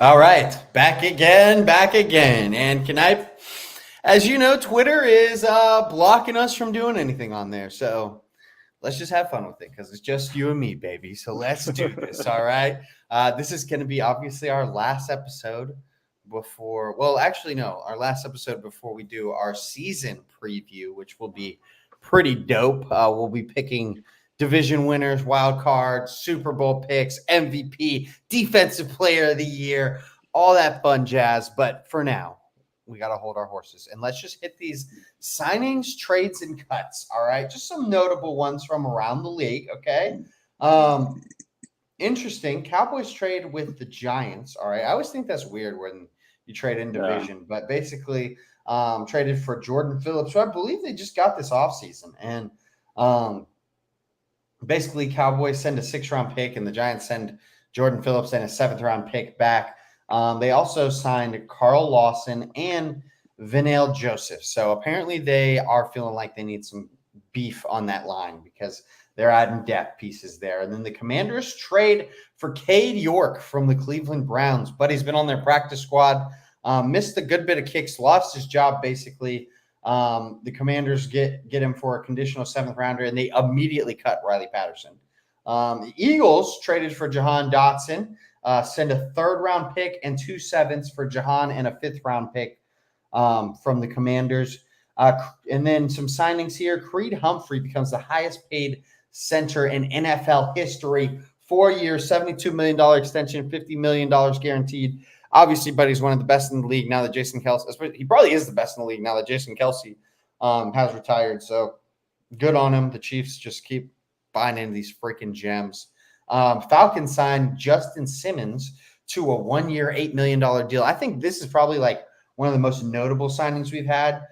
All right, back again, back again. And as you know, Twitter is blocking us from doing anything on there. So let's just have fun with it because it's just you and me, baby. So let's do this. All right. This is going to be obviously our last episode our last episode before we do our season preview, which will be pretty dope. We'll be picking division winners, wild cards, Super Bowl picks, MVP, defensive player of the year, all that fun jazz. But for now, we got to hold our horses and let's just hit these signings, trades, and cuts. All right. Just some notable ones from around the league. Okay. Um, Interesting. Cowboys trade with the Giants. All right. I always think that's weird when you trade in Yeah. division, but basically traded for Jordan Phillips, who I believe they just got this offseason. And um, basically, Cowboys send a 6th-round pick, and the Giants send Jordan Phillips and a 7th-round pick back. They also signed Carl Lawson and Vinale Joseph. So apparently, they are feeling like they need some beef on that line because they're adding depth pieces there. And then the Commanders trade for Cade York from the Cleveland Browns, but he's been on their practice squad, missed a good bit of kicks, lost his job basically. The Commanders get him for a conditional 7th-rounder, and they immediately cut Riley Patterson. The Eagles traded for Jahan Dotson, send a 3rd-round pick and 2 7ths for Jahan and a 5th-round pick from the Commanders. And then some signings here. Creed Humphrey becomes the highest paid center in NFL history. 4 years, $72 million extension, $50 million guaranteed. Obviously, but he's one of the best in the league now that Jason Kelce, he probably is the best in the league now that Jason Kelce has retired. So good on him. The Chiefs just keep buying into these freaking gems. Falcons signed Justin Simmons to a 1-year, $8 million deal. I think this is probably like one of the most notable signings we've had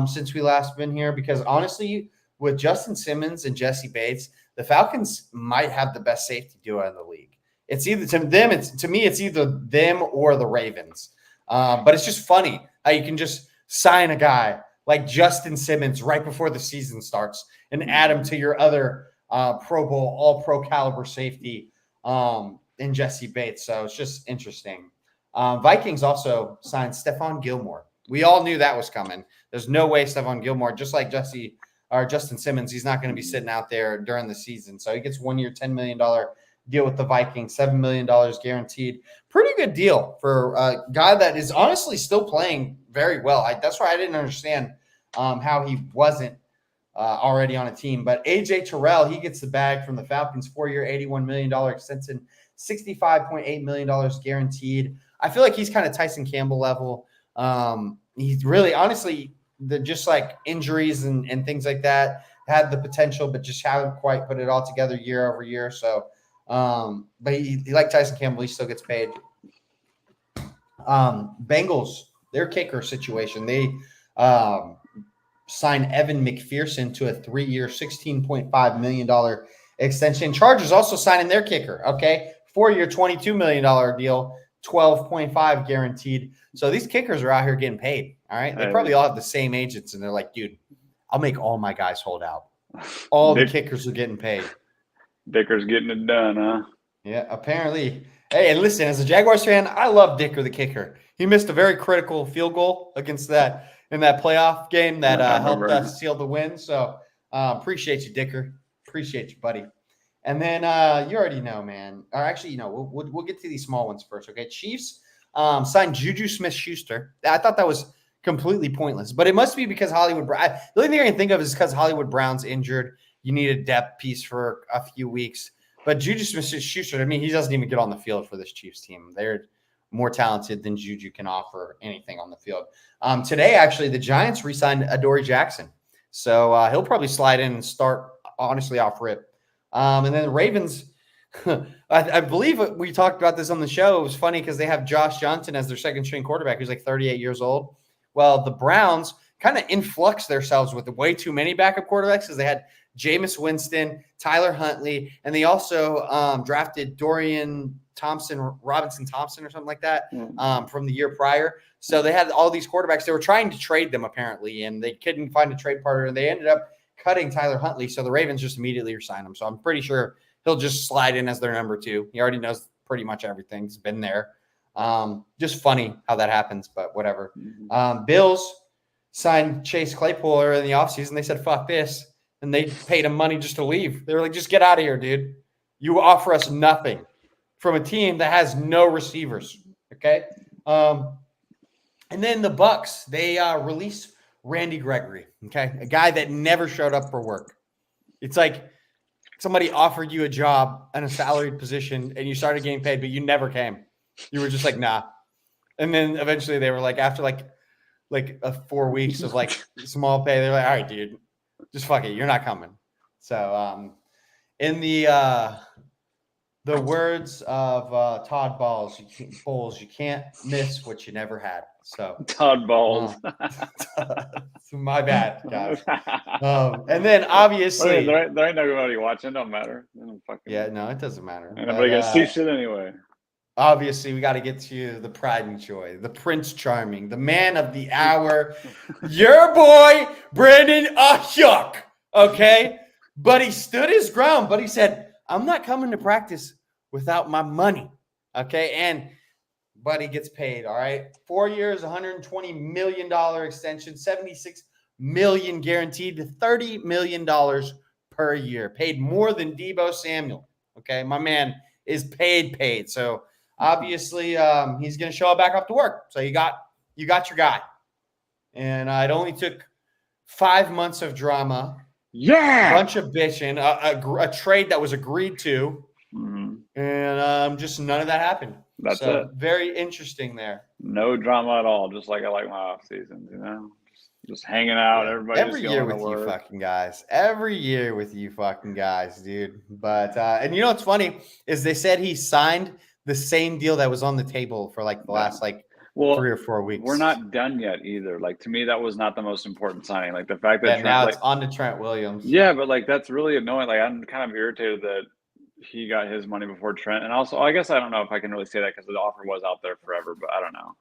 since we last been here because honestly, with Justin Simmons and Jesse Bates, the Falcons might have the best safety duo in the league. It's either to me, it's either them or the Ravens. But it's just funny how you can just sign a guy like Justin Simmons right before the season starts and add him to your other Pro Bowl, all pro caliber safety in Jesse Bates. So it's just interesting. Vikings also signed Stephon Gilmore. We all knew that was coming. There's no way Stephon Gilmore, just like Justin Simmons, he's not going to be sitting out there during the season. So he gets 1 year, $10 million deal with the Vikings, $7 million guaranteed. Pretty good deal for a guy that is honestly still playing very well. That's why I didn't understand how he wasn't already on a team. But A.J. Terrell, he gets the bag from the Falcons, 4 year, $81 million extension, $65.8 million guaranteed. I feel like he's kind of Tyson Campbell level. He's really, honestly, just like injuries and things like that had the potential, but just haven't quite put it all together year over year. So, but he like Tyson Campbell, he still gets paid. Bengals, their kicker situation, they signed Evan McPherson to a 3 year, $16.5 million extension. Chargers also signing their kicker. Okay. 4 year, $22 million deal, 12.5 guaranteed. So these kickers are out here getting paid. All right. They probably all have the same agents and they're like, dude, I'll make all my guys hold out. All the kickers are getting paid. Dicker's getting it done, huh? Yeah, apparently. Hey, and listen, as a Jaguars fan, I love Dicker the kicker. He missed a very critical field goal against that in that playoff game that helped us seal the win. So appreciate you, Dicker. Appreciate you, buddy. And then you already know, man. Or actually, we'll get to these small ones first. Okay, Chiefs signed Juju Smith-Schuster. I thought that was completely pointless, but it must be because Hollywood. The only thing I can think of is because Hollywood Brown's injured. You need a depth piece for a few weeks. But Juju Smith-Schuster, I mean, he doesn't even get on the field for this Chiefs team. They're more talented than Juju can offer anything on the field. Today, actually, the Giants re-signed Adoree Jackson. So he'll probably slide in and start, honestly, off rip. And then the Ravens, I believe we talked about this on the show. It was funny because they have Josh Johnson as their second-string quarterback who's like 38 years old. Well, the Browns kind of influxed themselves with way too many backup quarterbacks because they had Jameis Winston, Tyler Huntley, and they also drafted Dorian Robinson Thompson or something like that from the year prior. So they had all these quarterbacks. They were trying to trade them apparently, and they couldn't find a trade partner, and they ended up cutting Tyler Huntley. So the Ravens just immediately resigned him. So I'm pretty sure he'll just slide in as their number 2. He already knows pretty much everything. He's been there. Just funny how that happens, but whatever. Mm-hmm. Bills signed Chase Claypool earlier in the offseason. They said, fuck this. And they paid him money just to leave. They were like, just get out of here, dude. You offer us nothing from a team that has no receivers. Okay. And then the Bucks, they released Randy Gregory. Okay. A guy that never showed up for work. It's like somebody offered you a job and a salaried position and you started getting paid, but you never came. You were just like, nah. And then eventually they were like, after like 4 weeks of like small pay, they're like, all right, dude, just fuck it. You're not coming. So in the words of Todd Bowles, you can't miss what you never had. So Todd Bowles. My bad, guys. And then obviously, there ain't nobody watching. Don't matter. Yeah, no, it doesn't matter. Nobody gonna see shit anyway. Obviously, we got to get to the pride and joy, the Prince Charming, the man of the hour, your boy Brandon Ayuk. Okay, but he stood his ground. But he said, "I'm not coming to practice without my money." Okay, and Buddy gets paid. All right, 4 years, $120 million extension, $76 million guaranteed to $30 million per year. Paid more than Deebo Samuel. Okay, my man is paid. So obviously, he's going to show up back up to work. So you got your guy, and it only took 5 months of drama. Yeah, a bunch of bitching, a trade that was agreed to, and just none of that happened. That's it. Very interesting there. No drama at all. Just like I like my off seasons, just hanging out. Yeah. Everybody every year with you fucking guys. Every year with you fucking guys, dude. But and you know what's funny is they said he signed the same deal that was on the table for like the last 3 or 4 weeks. We're not done yet either. Like, to me, that was not the most important signing. Like the fact that now it's on to Trent Williams. Yeah, but like that's really annoying. Like I'm kind of irritated that he got his money before Trent. And also, I guess I don't know if I can really say that because the offer was out there forever. But I don't know.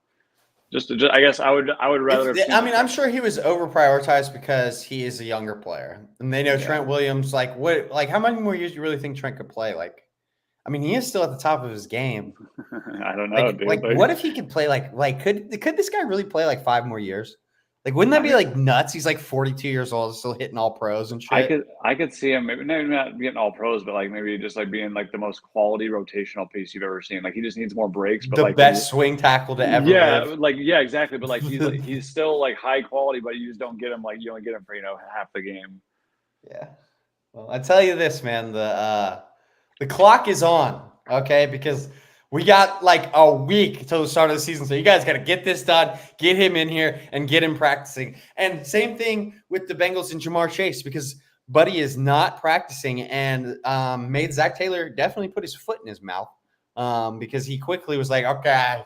Just I guess I would rather. I'm sure he was over prioritized because he is a younger player, and they know Trent Williams. Like how many more years do you really think Trent could play? Like, I mean, he is still at the top of his game. I don't know, dude. Like, what if he could play could this guy really play like 5 more years? Like, wouldn't that be like nuts? He's like 42 years old, still hitting all pros and shit. I could see him maybe not getting all pros, but like maybe just like being like the most quality rotational piece you've ever seen. Like he just needs more breaks. But the best swing tackle to ever live. Exactly. But like he's still like high quality, but you just don't get him. Like you only get him for half the game. Yeah. Well, I tell you this, man, the clock is on, okay, because we got like a week till the start of the season. So you guys got to get this done, get him in here, and get him practicing. And same thing with the Bengals and Jamar Chase, because Buddy is not practicing and made Zach Taylor definitely put his foot in his mouth because he quickly was like, okay,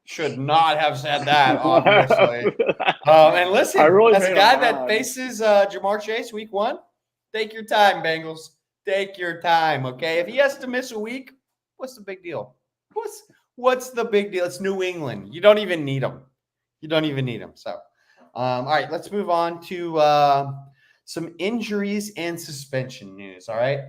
should not have said that, obviously. And listen, as a guy that faces Jamar Chase week 1, take your time, Bengals. Take your time, okay? If he has to miss a week, what's the big deal? What's the big deal? It's New England. You don't even need them. So, all right, let's move on to some injuries and suspension news, all right?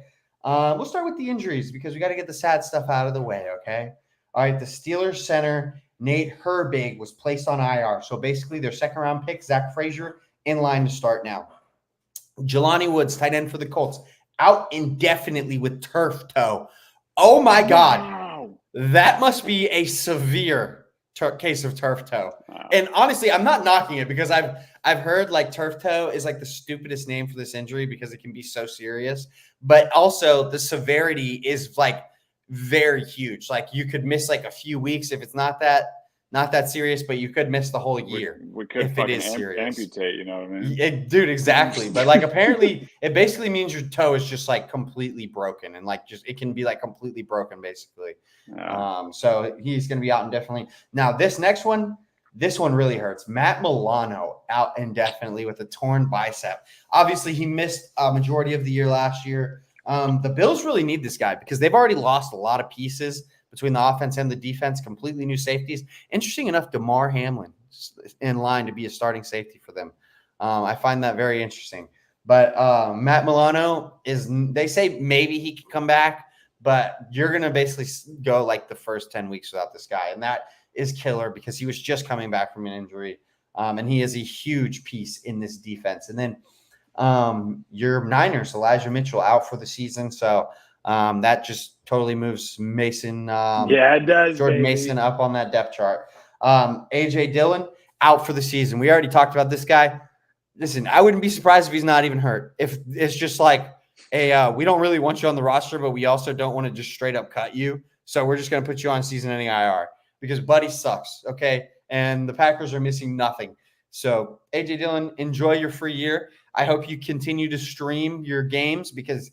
We'll start with the injuries because we got to get the sad stuff out of the way, okay? All right, the Steelers center, Nate Herbig, was placed on IR. So basically their second-round pick, Zach Frazier, in line to start now. Jelani Woods, tight end for the Colts, out indefinitely with turf toe. Oh, my God. Wow. That must be a severe case of turf toe. Wow. And honestly, I'm not knocking it because I've heard like turf toe is like the stupidest name for this injury because it can be so serious. But also the severity is like very huge. Like you could miss like a few weeks if it's not that serious, but you could miss the whole year. We could if it is serious. Amputate, you know what I mean? Dude, exactly. But like apparently it basically means your toe is just like completely broken and like just it can be like completely broken basically. Yeah. So he's going to be out indefinitely. Now this next one, really hurts. Matt Milano out indefinitely with a torn bicep. Obviously he missed a majority of the year last year. The Bills really need this guy because they've already lost a lot of pieces between the offense and the defense, completely new safeties. Interesting enough, DeMar Hamlin in line to be a starting safety for them. I find that very interesting. But Matt Milano they say maybe he can come back, but you're going to basically go like the first 10 weeks without this guy. And that is killer because he was just coming back from an injury. And he is a huge piece in this defense. And then your Niners, Elijah Mitchell, out for the season. So that just totally moves Mason. It does, Jordan baby. Mason up on that depth chart. AJ Dillon out for the season. We already talked about this guy. Listen, I wouldn't be surprised if he's not even hurt. If it's just like, we don't really want you on the roster, but we also don't want to just straight up cut you. So we're just going to put you on season-ending IR because Buddy sucks, okay? And the Packers are missing nothing. So, AJ Dillon, enjoy your free year. I hope you continue to stream your games because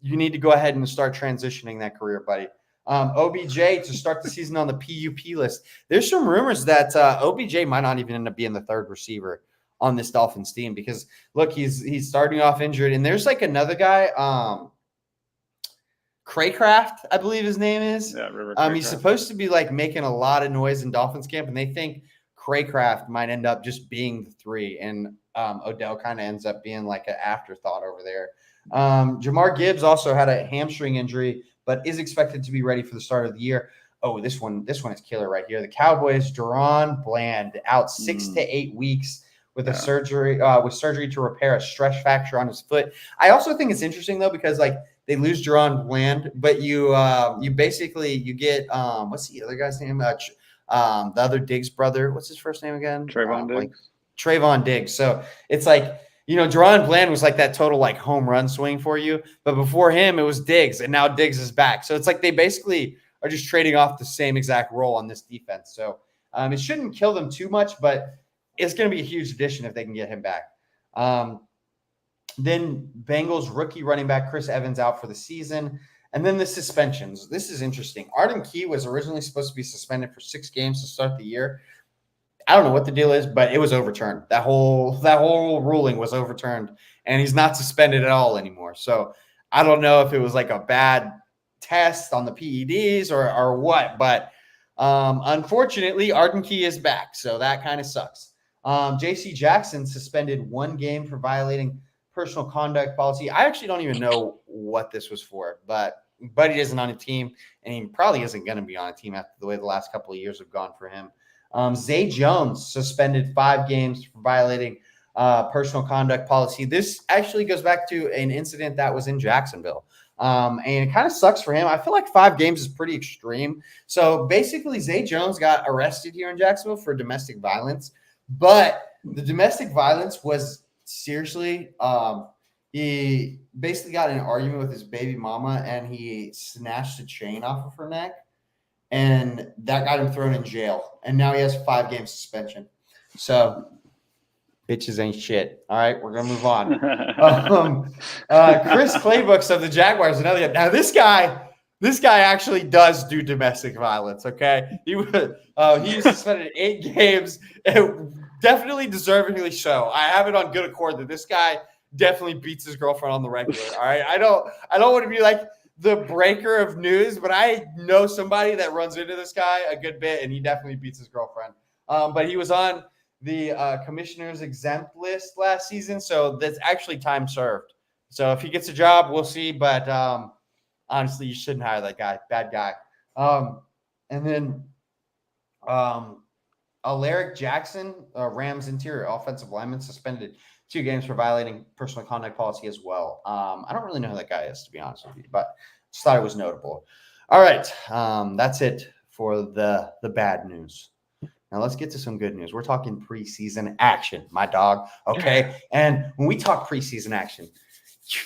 you need to go ahead and start transitioning that career, buddy. OBJ to start the season on the PUP list. There's some rumors that OBJ might not even end up being the third receiver on this Dolphins team because, look, he's starting off injured. And there's like another guy, Craycraft, I believe his name is. Yeah, River he's supposed to be like making a lot of noise in Dolphins camp, and they think Craycraft might end up just being the 3, and Odell kind of ends up being like an afterthought over there. Jamar Gibbs also had a hamstring injury, but is expected to be ready for the start of the year. Oh, this one is killer right here. The Cowboys, Deron Bland, out 6 to 8 weeks with a surgery to repair a stress fracture on his foot. I also think it's interesting though because like they lose Deron Bland, but you get what's the other guy's name? The other Diggs brother. What's his first name again? Trayvon Diggs. Trayvon Diggs. So it's like, Deron Bland was like that total like home run swing for you, but before him it was Diggs, and now Diggs is back. So it's like they basically are just trading off the same exact role on this defense. So it shouldn't kill them too much, but it's going to be a huge addition if they can get him back. Then Bengals rookie running back Chris Evans out for the season. And then the suspensions. This is interesting. Arden Key was originally supposed to be suspended for 6 games to start the year. I don't know what the deal is, but it was overturned. That whole ruling was overturned, and he's not suspended at all anymore. So I don't know if it was like a bad test on the PEDs or what, but unfortunately, Arden Key is back, so that kind of sucks. J.C. Jackson suspended 1 game for violating personal conduct policy. I actually don't even know what this was for, but Buddy isn't on a team, and he probably isn't going to be on a team after the way the last couple of years have gone for him. Zay Jones suspended 5 games for violating personal conduct policy. This actually goes back to an incident that was in Jacksonville. And it kind of sucks for him. I feel like 5 games is pretty extreme. So basically, Zay Jones got arrested here in Jacksonville for domestic violence. But the domestic violence was seriously, he basically got in an argument with his baby mama, and he snatched a chain off of her neck. And that got him thrown in jail. And now he has 5 game suspension. So bitches ain't shit. All right, we're going to move on. Chris Claybooks of the Jaguars, another guy. Now, this guy actually does do domestic violence, okay? He was suspended 8 games. Definitely deservingly so. I have it on good accord that this guy definitely beats his girlfriend on the regular, all right? I don't want to be like the breaker of news, but I know somebody that runs into this guy a good bit, and he definitely beats his girlfriend. But he was on the commissioner's exempt list last season, so that's actually time served. So if he gets a job, we'll see. But honestly, you shouldn't hire that guy. Bad guy. And then Alaric Jackson, Rams interior offensive lineman, suspended 2 games for violating personal conduct policy as well. I don't really know who that guy is, to be honest with you, but just thought it was notable. All right, that's it for the bad news. Now let's get to some good news. We're talking preseason action, my dog, okay? And when we talk preseason action,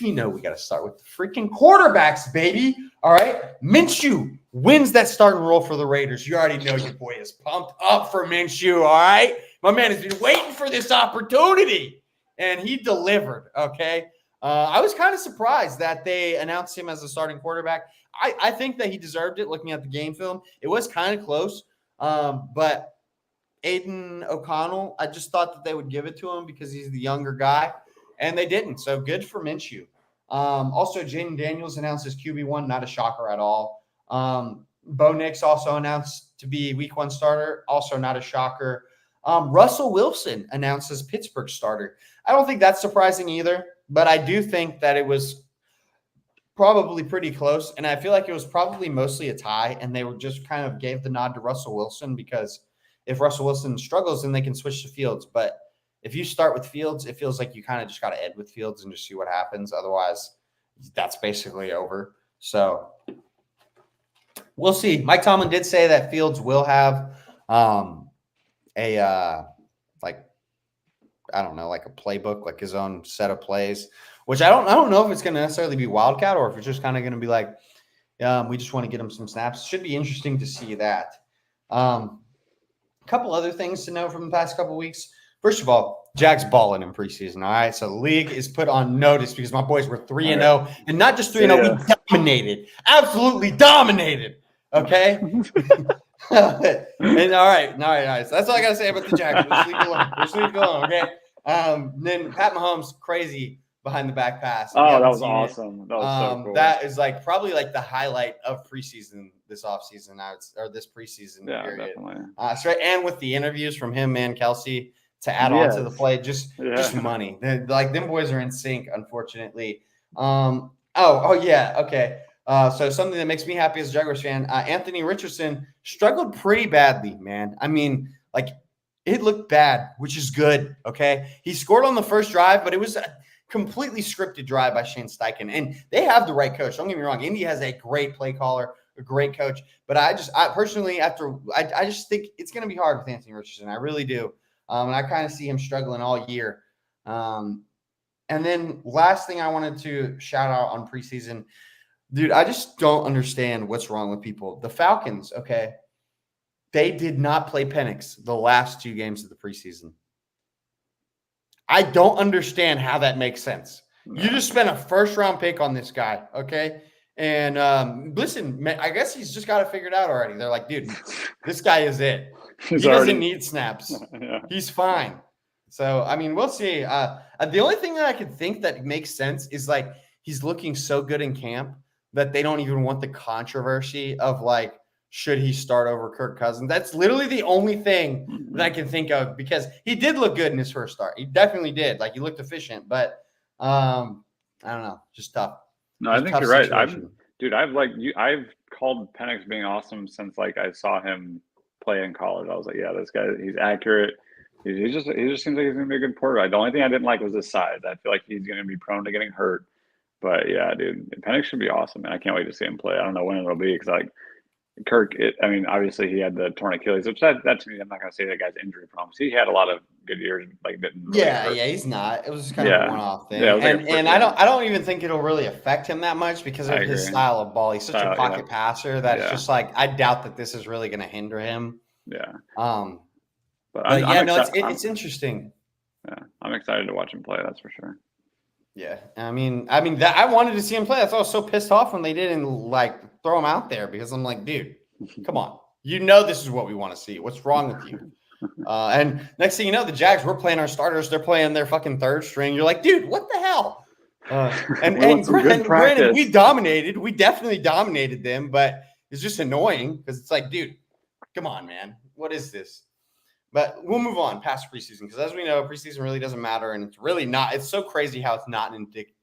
we got to start with the freaking quarterbacks, baby. All right? Minshew wins that starting role for the Raiders. You already know your boy is pumped up for Minshew, all right? My man has been waiting for this opportunity, and he delivered, okay? I was kind of surprised that they announced him as a starting quarterback. I think that he deserved it looking at the game film. It was kind of close, but Aiden O'Connell, I just thought that they would give it to him because he's the younger guy, and they didn't. So good for Minshew. Also, Jaden Daniels announced as QB1, not a shocker at all. Bo Nix also announced to be week 1 starter, also not a shocker. Russell Wilson announced as Pittsburgh starter. I don't think that's surprising either, but I do think that it was probably pretty close. And I feel like it was probably mostly a tie, and they were just kind of gave the nod to Russell Wilson because if Russell Wilson struggles, then they can switch to Fields. But if you start with Fields, it feels like you kind of just got to end with Fields and just see what happens. Otherwise, that's basically over. So we'll see. Mike Tomlin did say that Fields will have like a playbook, like his own set of plays, which I don't know if it's going to necessarily be Wildcat or if it's just kind of going to be like, we just want to get him some snaps. Should be interesting to see that. A couple other things to know from the past couple weeks. First of all, Jags balling in preseason. All right. So the league is put on notice because my boys were 3-0 and not just 3-0. We dominated, absolutely dominated. Okay. And all right. So that's all I got to say about the Jags. We'll leave it alone. Okay. Then Pat Mahomes, crazy behind the back pass. Oh, that was awesome. That was so cool. That is like probably like the highlight of preseason this offseason or this preseason period. Definitely. And with the interviews from him and Kelsey to add on to the play, just money. Like them boys are in sync, unfortunately. Okay. So something that makes me happy as a Jaguars fan, Anthony Richardson struggled pretty badly, man. I mean, like it looked bad, which is good. Okay. He scored on the first drive, but it was a completely scripted drive by Shane Steichen. And they have the right coach. Don't get me wrong. Indy has a great play caller, a great coach. But I personally, I just think it's going to be hard with Anthony Richardson. I really do. And I kind of see him struggling all year. And then last thing I wanted to shout out on preseason, dude, I just don't understand what's wrong with people. The Falcons, okay, they did not play Penix the last 2 games of the preseason. I don't understand how that makes sense. You just spent a first-round pick on this guy, okay? And listen, I guess he's just got it figured out already. They're like, dude, this guy is it. He doesn't need snaps. He's fine. So, I mean, we'll see. The only thing that I could think that makes sense is like he's looking so good in camp that they don't even want the controversy of like, should he start over Kirk Cousins? That's literally the only thing that I can think of because he did look good in his first start. He definitely did. Like he looked efficient, but I don't know, just tough. No, I think you're right. I've called Penix being awesome since like I saw him play in college. I was like, yeah, this guy, he's accurate. He just seems like he's gonna be a good quarterback. The only thing I didn't like was his size. I feel like he's gonna be prone to getting hurt. But yeah, dude, Penix should be awesome, and I can't wait to see him play. I don't know when it'll be because like Kirk, obviously he had the torn Achilles, which that to me, I'm not gonna say that guy's injury problems. He had a lot of good years, like didn't. Really he's not. It was just kind of a one-off thing, and I don't even think it'll really affect him that much because of his style of ball. He's such a pocket passer that it's just like I doubt that this is really going to hinder him. Yeah. It's interesting. Yeah, I'm excited to watch him play. That's for sure. Yeah, I mean that I wanted to see him play. That's why I was so pissed off when they didn't like throw him out there because I'm like, dude, come on, this is what we want to see. What's wrong with you? And next thing you know, the Jags, we're playing our starters. They're playing their fucking third string. You're like, dude, what the hell? And granted, we dominated. We definitely dominated them, but it's just annoying because it's like, dude, come on, man, what is this? But we'll move on past preseason because, as we know, preseason really doesn't matter, and it's really not. It's so crazy how it's not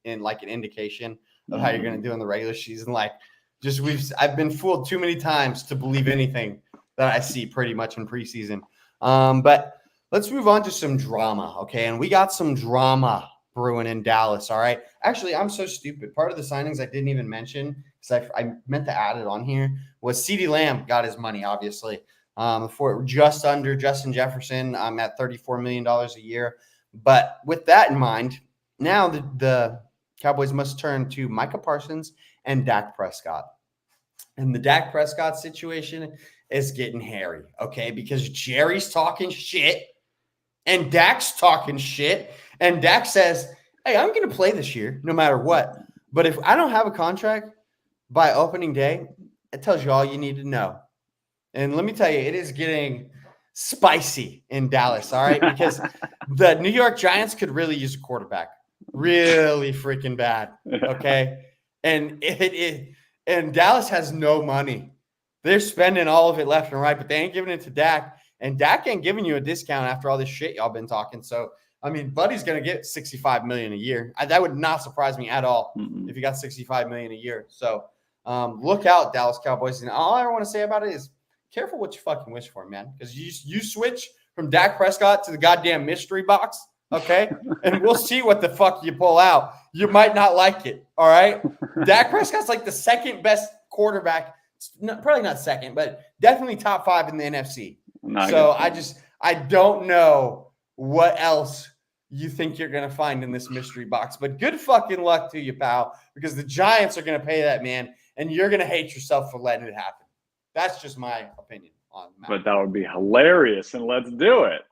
in like an indication of how you're going to do in the regular season. Like, I've been fooled too many times to believe anything that I see pretty much in preseason. But let's move on to some drama, okay? And we got some drama brewing in Dallas. All right. Actually, I'm so stupid. Part of the signings I didn't even mention because I meant to add it on here was CeeDee Lamb got his money, obviously. For just under Justin Jefferson, at $34 million a year. But with that in mind, now the Cowboys must turn to Micah Parsons and Dak Prescott. And the Dak Prescott situation is getting hairy, okay? Because Jerry's talking shit and Dak's talking shit. And Dak says, hey, I'm going to play this year no matter what. But if I don't have a contract by opening day, it tells you all you need to know. And let me tell you, it is getting spicy in Dallas, all right? Because the New York Giants could really use a quarterback. Really freaking bad, okay? And and Dallas has no money. They're spending all of it left and right, but they ain't giving it to Dak. And Dak ain't giving you a discount after all this shit y'all been talking. So I mean, Buddy's going to get $65 million a year. That would not surprise me at all if he got $65 million a year. So look out, Dallas Cowboys. And all I want to say about it is careful what you fucking wish for, man, because you switch from Dak Prescott to the goddamn mystery box, okay? And we'll see what the fuck you pull out. You might not like it, all right? Dak Prescott's like the second best quarterback, probably not second, but definitely top 5 in the NFC. So I don't know what else you think you're going to find in this mystery box. But good fucking luck to you, pal, because the Giants are going to pay that man, and you're going to hate yourself for letting it happen. That's just my opinion on that. But that would be hilarious, and let's do it.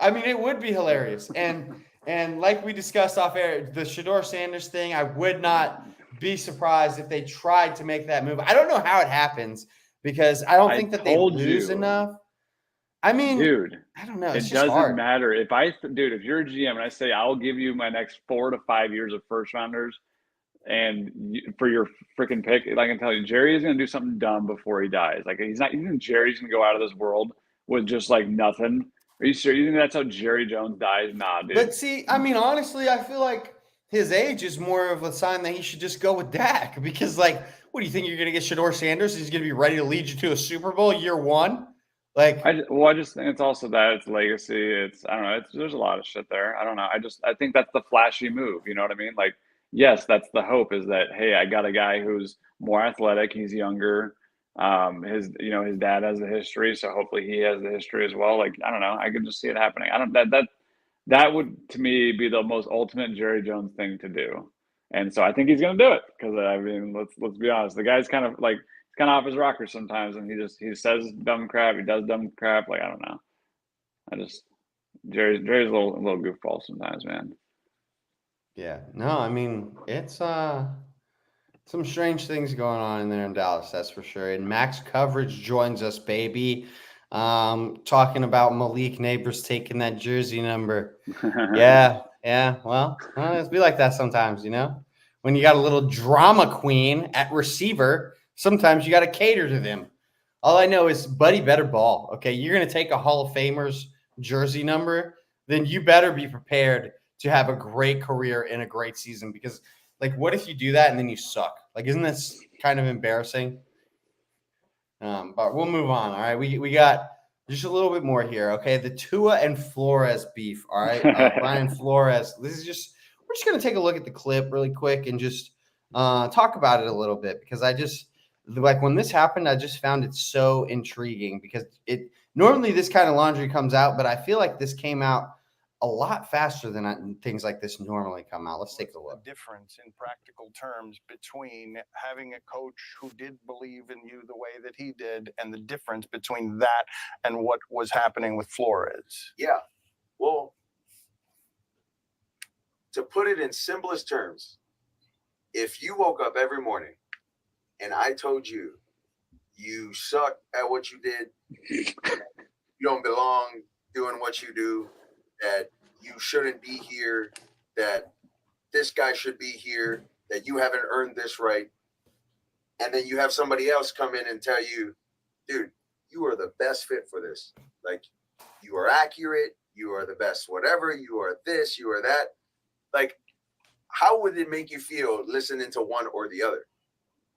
I mean, it would be hilarious. And like we discussed off air, the Shedeur Sanders thing, I would not be surprised if they tried to make that move. I don't know how it happens because I don't think that they lose enough. I mean, dude, I don't know. It doesn't matter. If you're a GM and I say I'll give you my next 4 to 5 years of first rounders, and for your freaking pick, I can tell you, Jerry is going to do something dumb before he dies. Like he's not even Jerry's going to go out of this world with just like nothing. Are you serious? You think that's how Jerry Jones dies? Nah, dude. But see, I mean, honestly, I feel like his age is more of a sign that he should just go with Dak because, like, what do you think you're going to get Shedeur Sanders? He's going to be ready to lead you to a Super Bowl year 1. Like, I just think it's also that it's legacy. I don't know. There's a lot of shit there. I don't know. I think that's the flashy move. You know what I mean? Like, yes, that's the hope is that, hey, I got a guy who's more athletic. He's younger. His dad has the history, so hopefully he has the history as well. Like, I don't know. I can just see it happening. That would to me be the most ultimate Jerry Jones thing to do. And so I think he's going to do it because I mean, let's be honest. The guy's kind of off his rocker sometimes, and he says dumb crap. He does dumb crap. Like, I don't know. Jerry's a little goofball sometimes, man. Yeah. No, I mean, it's some strange things going on in there in Dallas, that's for sure. And Max Coverage joins us, baby. Talking about Malik Neighbors taking that jersey number. Yeah. Well, it's be like that sometimes, you know? When you got a little drama queen at receiver, sometimes you got to cater to them. All I know is Buddy better ball. Okay, you're going to take a Hall of Famer's jersey number, then you better be prepared to have a great career in a great season because, like, what if you do that and then you suck? Like, isn't this kind of embarrassing? But we'll move on. All right, we got just a little bit more here. Okay, the Tua and Flores beef. All right, Brian Flores. We're just going to take a look at the clip really quick and just talk about it a little bit because like when this happened, I just found it so intriguing because normally this kind of laundry comes out, but I feel like this came out a lot faster than things like this normally come out. Let's take a look. The difference in practical terms between having a coach who did believe in you the way that he did and the difference between that and what was happening with Flores. Yeah. Well, to put it in simplest terms, if you woke up every morning and I told you you suck at what you did, you don't belong doing what you do, that you shouldn't be here, that this guy should be here, that you haven't earned this right, and then you have somebody else come in and tell you, dude, you are the best fit for this. Like, you are accurate, you are the best whatever, you are this, you are that. Like, how would it make you feel listening to one or the other?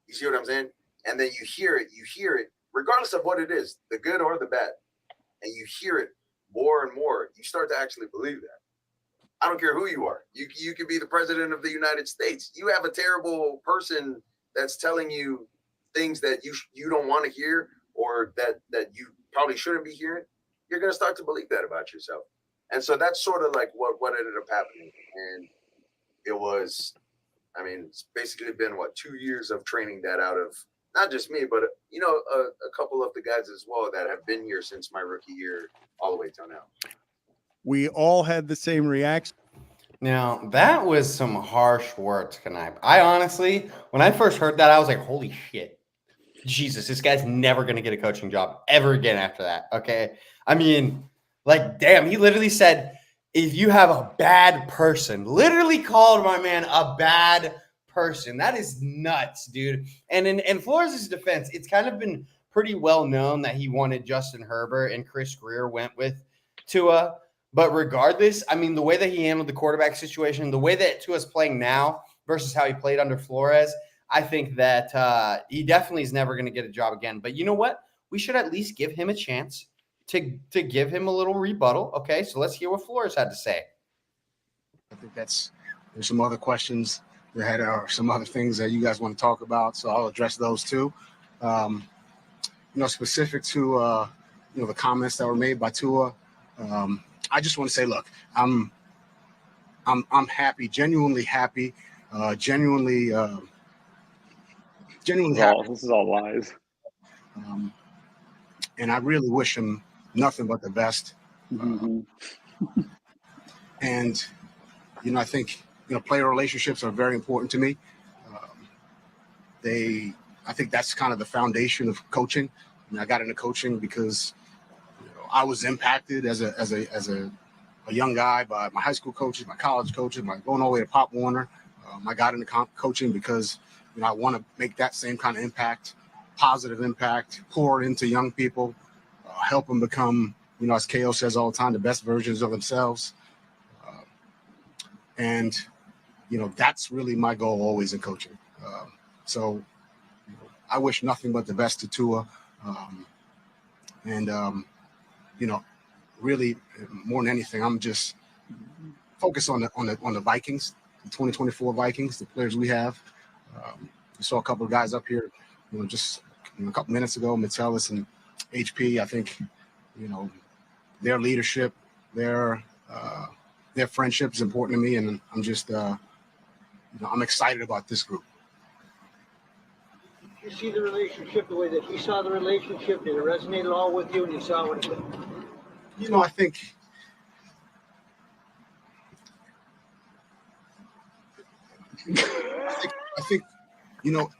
You see what I'm saying? And then you hear it, regardless of what it is, the good or the bad. And you hear it more and more. You start to actually believe that. I don't care who you are. You could be the president of the United States. You have a terrible person that's telling you things that you don't want to hear or that you probably shouldn't be hearing. You're going to start to believe that about yourself. And so that's sort of like what ended up happening. And it was, I mean, it's basically been 2 years of training that out of not just me, but a couple of the guys as well that have been here since my rookie year all the way till now. We all had the same reaction. Now, that was some harsh words, Knipe. I honestly, when I first heard that, I was like, holy shit. Jesus, this guy's never going to get a coaching job ever again after that, okay? I mean, like, damn, he literally said, if you have a bad person, literally called my man a bad person. That is nuts, dude. And in Flores' defense, it's kind of been pretty well known that he wanted Justin Herbert and Chris Greer went with Tua. But regardless, I mean, the way that he handled the quarterback situation, the way that Tua's playing now versus how he played under Flores, I think that he definitely is never going to get a job again. But you know what? We should at least give him a chance to give him a little rebuttal. Okay, so let's hear what Flores had to say. I think there's some other questions that are some other things that you guys want to talk about, so I'll address those too. Specific to the comments that were made by Tua, I just want to say, look, I'm happy, genuinely happy, genuinely happy. This is all lies. And I really wish him nothing but the best. Mm-hmm. And I think player relationships are very important to me. I think that's kind of the foundation of coaching. I got into coaching because I was impacted as a young guy by my high school coaches, my college coaches, going all the way to Pop Warner. I got into coaching because I want to make that same kind of impact, positive impact, pour into young people, help them become, as KO says all the time, the best versions of themselves. And that's really my goal always in coaching. So I wish nothing but the best to Tua. Really more than anything, I'm just focused on the Vikings, the 2024 Vikings, the players we have. We saw a couple of guys up here, just a couple minutes ago, Metellus and HP. I think, their leadership, their friendship is important to me, and I'm just, I'm excited about this group. You see the relationship the way that he saw the relationship? Did it resonate at all with you, and you saw what it was? I think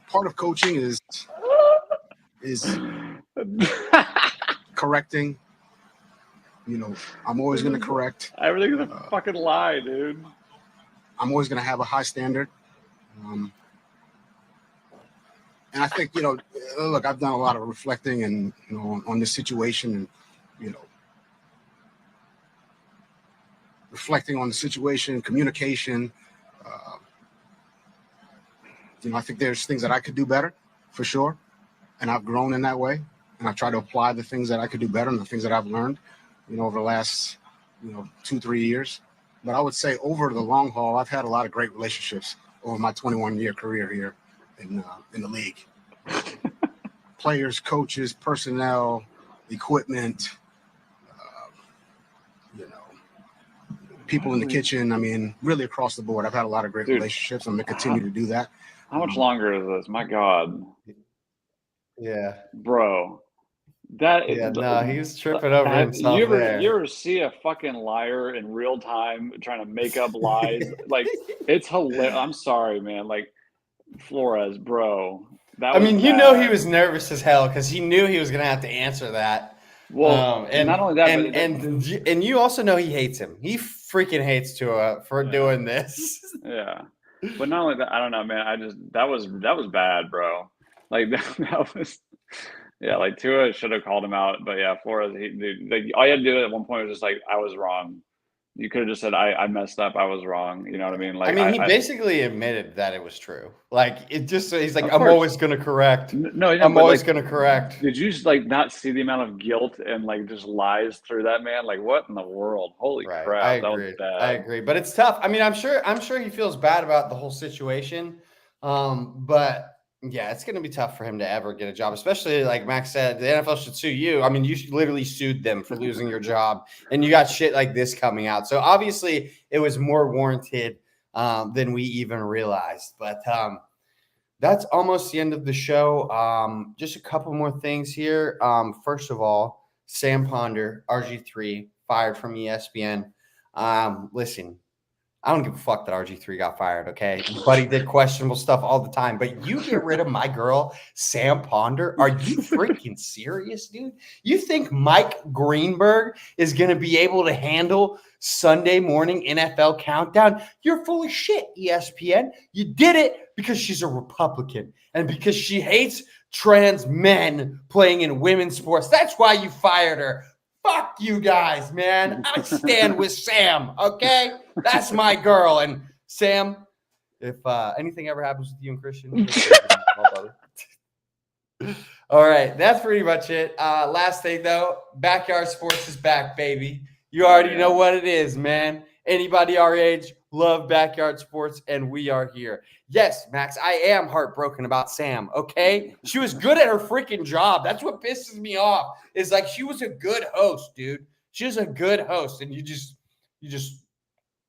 part of coaching is correcting. I'm always going to correct. Everything is a fucking lie, dude. I'm always going to have a high standard. And I think, look, I've done a lot of reflecting and, on this situation and, reflecting on the situation, communication. I think there's things that I could do better for sure. And I've grown in that way. And I try to apply the things that I could do better and the things that I've learned, over the last, 2-3 years. But I would say over the long haul, I've had a lot of great relationships over my 21-year career here in the league. Players, coaches, personnel, equipment, people in the kitchen. I mean, really across the board. I've had a lot of great relationships. I'm going to continue to do that. How much longer is this? My God. Yeah. Bro. He was tripping over himself. You ever see a fucking liar in real time trying to make up lies? Like, it's hilarious. I'm sorry, man. Like, Flores, bro. He was nervous as hell because he knew he was going to have to answer that. Well, and not only that, and you also know he hates him. He freaking hates Tua for doing this. Yeah, but not only that, I don't know, man. That was bad, bro. Like that was. Yeah, like Tua should have called him out, but yeah, Flores. All you had to do at one point was just like, I was wrong. You could have just said, I messed up. I was wrong. You know what I mean? Like, he basically admitted that it was true. Like, he's like, I'm always going to correct. No, I'm always going to correct. Did you just not see the amount of guilt and just lies through that man? Like, what in the world? Holy crap! I agree. I agree, but it's tough. I mean, I'm sure he feels bad about the whole situation, but. Yeah, it's going to be tough for him to ever get a job, especially like Max said, the NFL should sue you. I mean, you literally sued them for losing your job, and you got shit like this coming out. So obviously it was more warranted than we even realized. But that's almost the end of the show. Just a couple more things here. First of all, Sam Ponder, RG3, fired from ESPN. Listen. I don't give a fuck that RG3 got fired, okay? But he did questionable stuff all the time. But you get rid of my girl, Sam Ponder? Are you freaking serious, dude? You think Mike Greenberg is going to be able to handle Sunday morning NFL countdown? You're full of shit, ESPN. You did it because she's a Republican and because she hates trans men playing in women's sports. That's why you fired her. Fuck you guys, man. I stand with Sam, okay? That's my girl. And Sam, if anything ever happens with you and Christian, all right, that's pretty much it. Last thing, though, Backyard Sports is back, baby. You already know what it is, man. Anybody our age, love Backyard Sports, and we are here. Yes, Max, I am heartbroken about Sam, okay? She was good at her freaking job. That's what pisses me off, is like she was a good host, dude. She was a good host, and you just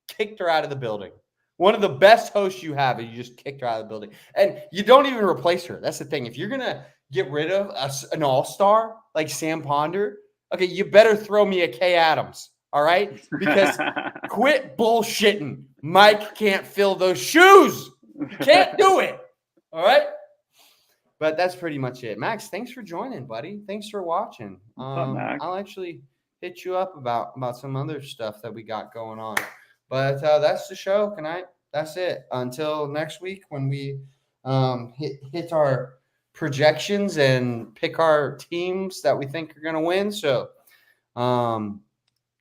kicked her out of the building. One of the best hosts you have, and you just kicked her out of the building. And you don't even replace her. That's the thing. If you're going to get rid of an all-star like Sam Ponder, okay, you better throw me a Kay Adams, all right? Because quit bullshitting. Mike can't fill those shoes. You can't do it, all right? But that's pretty much it. Max, thanks for joining, buddy. Thanks for watching. I'll actually hit you up about some other stuff that we got going on. But that's the show tonight. That's it. Until next week when we hit our projections and pick our teams that we think are going to win. So go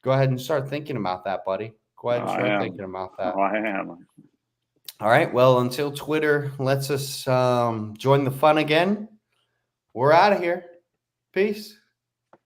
ahead and start thinking about that, buddy. Go ahead and start thinking about that. Oh, I am. All right. Well, until Twitter lets us join the fun again, we're out of here. Peace.